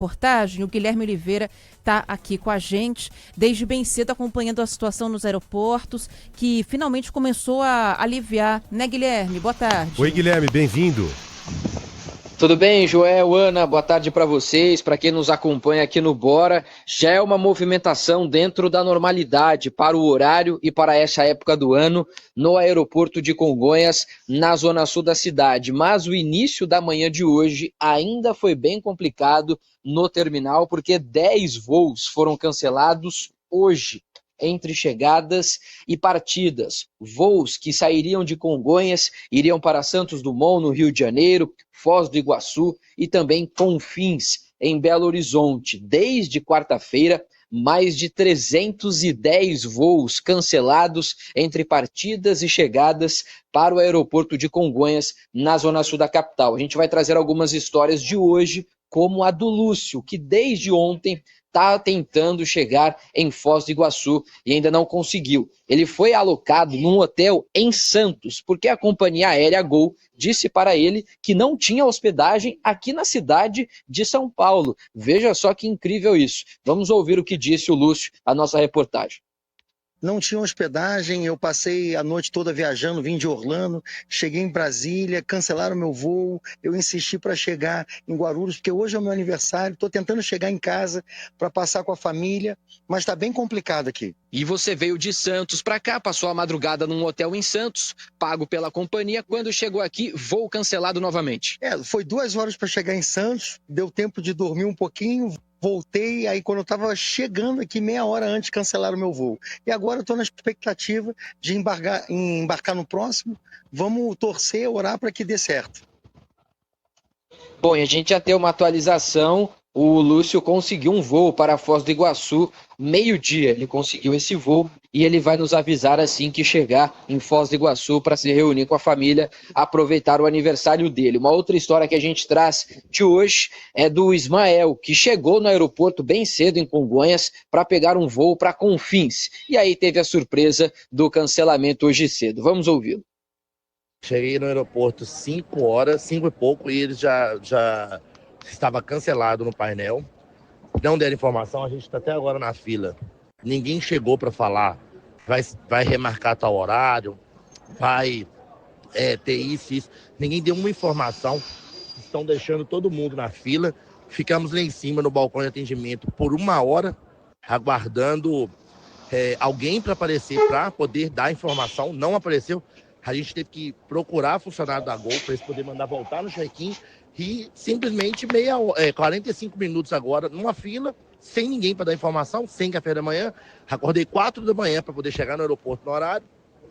reportagem. O Guilherme Oliveira está aqui com a gente desde bem cedo, acompanhando a situação nos aeroportos, que finalmente começou a aliviar, né, Guilherme? Boa tarde. Oi, Guilherme, bem-vindo. Tudo bem, Joel, Ana, boa tarde para vocês, para quem nos acompanha aqui no Bora. Já é uma movimentação dentro da normalidade para o horário e para essa época do ano no aeroporto de Congonhas, na zona sul da cidade. Mas o início da manhã de hoje ainda foi bem complicado no terminal, porque 10 voos foram cancelados hoje, entre chegadas e partidas. Voos que sairiam de Congonhas, iriam para Santos Dumont, no Rio de Janeiro, Foz do Iguaçu e também Confins, em Belo Horizonte. Desde quarta-feira, mais de 310 voos cancelados entre partidas e chegadas para o aeroporto de Congonhas, na zona sul da capital. A gente vai trazer algumas histórias de hoje, como a do Lúcio, que desde ontem está tentando chegar em Foz do Iguaçu e ainda não conseguiu. Ele foi alocado num hotel em Santos, porque a companhia aérea Gol disse para ele que não tinha hospedagem aqui na cidade de São Paulo. Veja só que incrível isso. Vamos ouvir o que disse o Lúcio, a nossa reportagem. Não tinha hospedagem, eu passei a noite toda viajando, vim de Orlando, cheguei em Brasília, cancelaram meu voo, eu insisti para chegar em Guarulhos, porque hoje é o meu aniversário, estou tentando chegar em casa para passar com a família, mas está bem complicado aqui. E você veio de Santos para cá, passou a madrugada num hotel em Santos, pago pela companhia, quando chegou aqui, voo cancelado novamente. Foi 2 horas para chegar em Santos, deu tempo de dormir um pouquinho, voltei, aí quando eu estava chegando aqui, meia hora antes, cancelaram o meu voo. E agora eu estou na expectativa de embarcar no próximo. Vamos torcer, orar para que dê certo. Bom, e a gente já tem uma atualização. O Lúcio conseguiu um voo para Foz do Iguaçu, meio-dia. Ele conseguiu esse voo e ele vai nos avisar assim que chegar em Foz do Iguaçu para se reunir com a família, aproveitar o aniversário dele. Uma outra história que a gente traz de hoje é do Ismael, que chegou no aeroporto bem cedo em Congonhas para pegar um voo para Confins. E aí teve a surpresa do cancelamento hoje cedo. Vamos ouvi-lo. Cheguei no aeroporto 5 horas, 5 e pouco, e ele já estava cancelado no painel. Não deram informação, a gente está até agora na fila. Ninguém chegou para falar, vai remarcar tal horário, vai ter isso. Ninguém deu uma informação. Estão deixando todo mundo na fila. Ficamos lá em cima no balcão de atendimento por 1 hora, aguardando alguém para aparecer para poder dar informação. Não apareceu. A gente teve que procurar funcionário da Gol para eles poderem mandar voltar no check-in e simplesmente 45 minutos agora numa fila, sem ninguém para dar informação, sem café da manhã. Acordei 4 da manhã para poder chegar no aeroporto no horário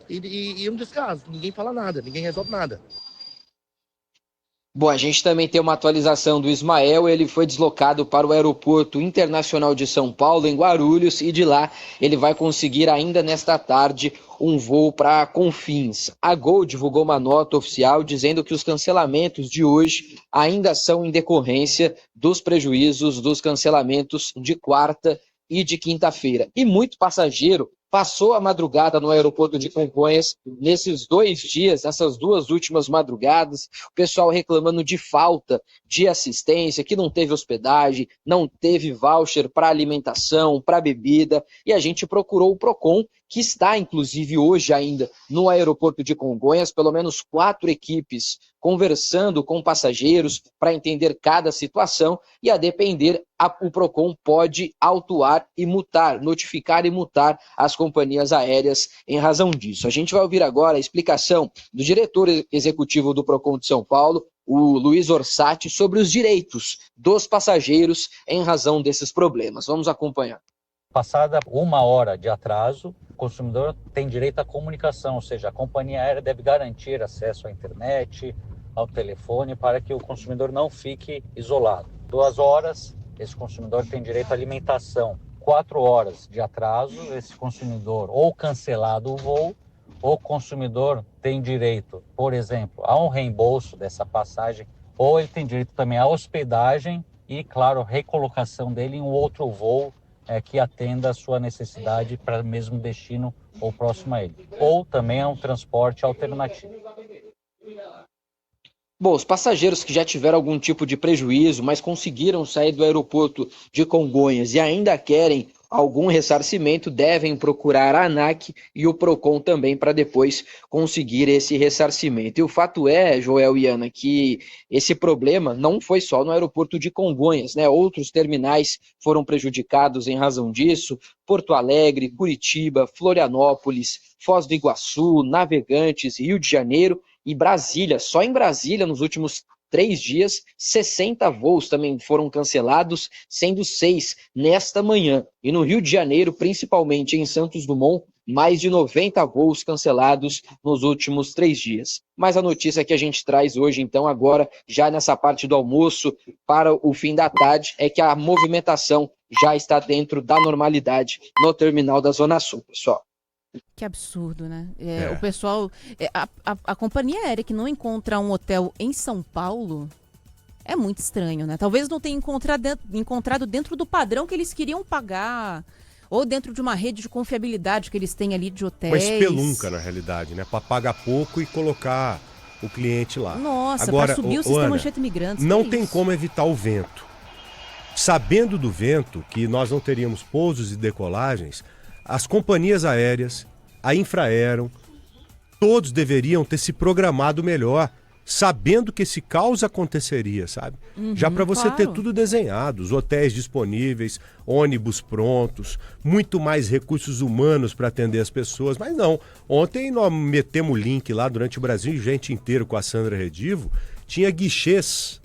e um descaso. Ninguém fala nada, ninguém resolve nada. Bom, a gente também tem uma atualização do Ismael. Ele foi deslocado para o Aeroporto Internacional de São Paulo, em Guarulhos, e de lá ele vai conseguir ainda nesta tarde um voo para Confins. A Gol divulgou uma nota oficial dizendo que os cancelamentos de hoje ainda são em decorrência dos prejuízos dos cancelamentos de quarta e de quinta-feira. E muito passageiro passou a madrugada no aeroporto de Congonhas nesses 2 dias, nessas 2 últimas madrugadas, o pessoal reclamando de falta de assistência, que não teve hospedagem, não teve voucher para alimentação, para bebida, e a gente procurou o Procon, que está inclusive hoje ainda no aeroporto de Congonhas, pelo menos 4 equipes conversando com passageiros para entender cada situação, e a depender, o Procon pode autuar e multar, notificar e multar as companhias aéreas em razão disso. A gente vai ouvir agora a explicação do diretor executivo do Procon de São Paulo, o Luiz Orsatti, sobre os direitos dos passageiros em razão desses problemas. Vamos acompanhar. Passada 1 hora de atraso, o consumidor tem direito à comunicação, ou seja, a companhia aérea deve garantir acesso à internet, ao telefone, para que o consumidor não fique isolado. 2 horas, esse consumidor tem direito à alimentação. 4 horas de atraso, esse consumidor ou cancelado o voo, ou o consumidor tem direito, por exemplo, a um reembolso dessa passagem, ou ele tem direito também à hospedagem e, claro, recolocação dele em um outro voo que atenda a sua necessidade para o mesmo destino ou próximo a ele. Ou também é um transporte alternativo. Bom, os passageiros que já tiveram algum tipo de prejuízo, mas conseguiram sair do aeroporto de Congonhas e ainda querem algum ressarcimento, devem procurar a ANAC e o Procon também para depois conseguir esse ressarcimento. E o fato é, Joel e Ana, que esse problema não foi só no aeroporto de Congonhas, né? Outros terminais foram prejudicados em razão disso: Porto Alegre, Curitiba, Florianópolis, Foz do Iguaçu, Navegantes, Rio de Janeiro e Brasília. Só em Brasília, nos últimos 3 dias, 60 voos também foram cancelados, sendo 6 nesta manhã. E no Rio de Janeiro, principalmente em Santos Dumont, mais de 90 voos cancelados nos últimos 3 dias. Mas a notícia que a gente traz hoje, então, agora, já nessa parte do almoço, para o fim da tarde, é que a movimentação já está dentro da normalidade no terminal da Zona Sul, pessoal. Que absurdo, né? O pessoal, a companhia aérea que não encontra um hotel em São Paulo é muito estranho, né? Talvez não tenha encontrado dentro do padrão que eles queriam pagar, ou dentro de uma rede de confiabilidade que eles têm ali de hotéis. Uma espelunca, na realidade, né? Para pagar pouco e colocar o cliente lá. Nossa, agora, para subir o sistema Anchieta Imigrantes. Não tem como evitar o vento. Sabendo do vento, que nós não teríamos pousos e decolagens, as companhias aéreas, a Infraero, todos deveriam ter se programado melhor, sabendo que esse caos aconteceria, sabe? Já para você ter tudo desenhado, os hotéis disponíveis, ônibus prontos, muito mais recursos humanos para atender as pessoas. Mas não, ontem nós metemos o link lá durante o Brasil, gente inteiro com a Sandra Redivo, tinha guichês,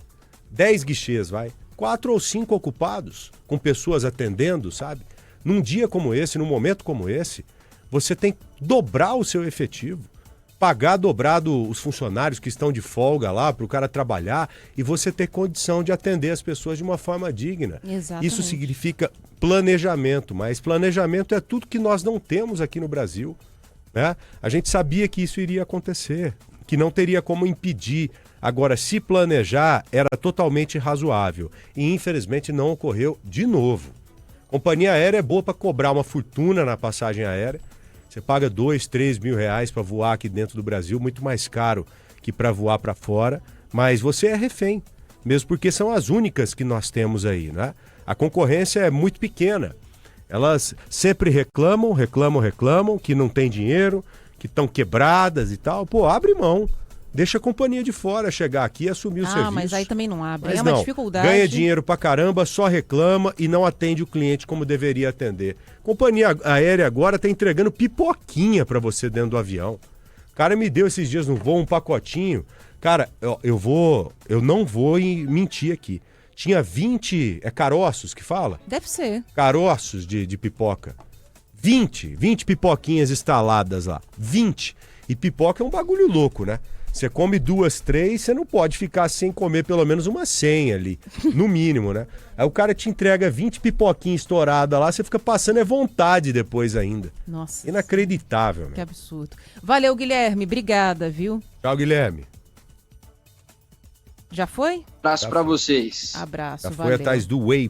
10 guichês, 4 ou 5 ocupados, com pessoas atendendo, sabe? Num dia como esse, num momento como esse, você tem que dobrar o seu efetivo, pagar dobrado os funcionários que estão de folga lá para o cara trabalhar e você ter condição de atender as pessoas de uma forma digna. Exatamente. Isso significa planejamento, mas planejamento é tudo que nós não temos aqui no Brasil, né? A gente sabia que isso iria acontecer, que não teria como impedir. Agora, se planejar, era totalmente razoável e infelizmente não ocorreu de novo. Companhia aérea é boa para cobrar uma fortuna na passagem aérea. Você paga 2, 3 mil reais para voar aqui dentro do Brasil, muito mais caro que para voar para fora, mas você é refém, mesmo porque são as únicas que nós temos aí, né? A concorrência é muito pequena. Elas sempre reclamam, que não tem dinheiro, que estão quebradas e tal. Pô, abre mão. Deixa a companhia de fora chegar aqui e assumir o serviço. Mas aí também não abre. Mas é uma não, dificuldade. ganha dinheiro pra caramba, só reclama e não atende o cliente como deveria atender. Companhia aérea agora tá entregando pipoquinha pra você dentro do avião. O cara me deu esses dias no voo um pacotinho. Cara, eu não vou mentir aqui. Tinha 20, caroços que fala? Deve ser. Caroços de pipoca. 20 pipoquinhas instaladas lá. 20. E pipoca é um bagulho louco, né? Você come 2, 3, você não pode ficar sem comer pelo menos uma 100 ali, no mínimo, né? Aí o cara te entrega 20 pipoquinhas estouradas lá, você fica passando vontade depois ainda. Nossa. Inacreditável, né? Que absurdo. Valeu, Guilherme. Obrigada, viu? Tchau, Guilherme. Já foi? Abraço para vocês. Abraço, Já valeu. foi atrás do Whey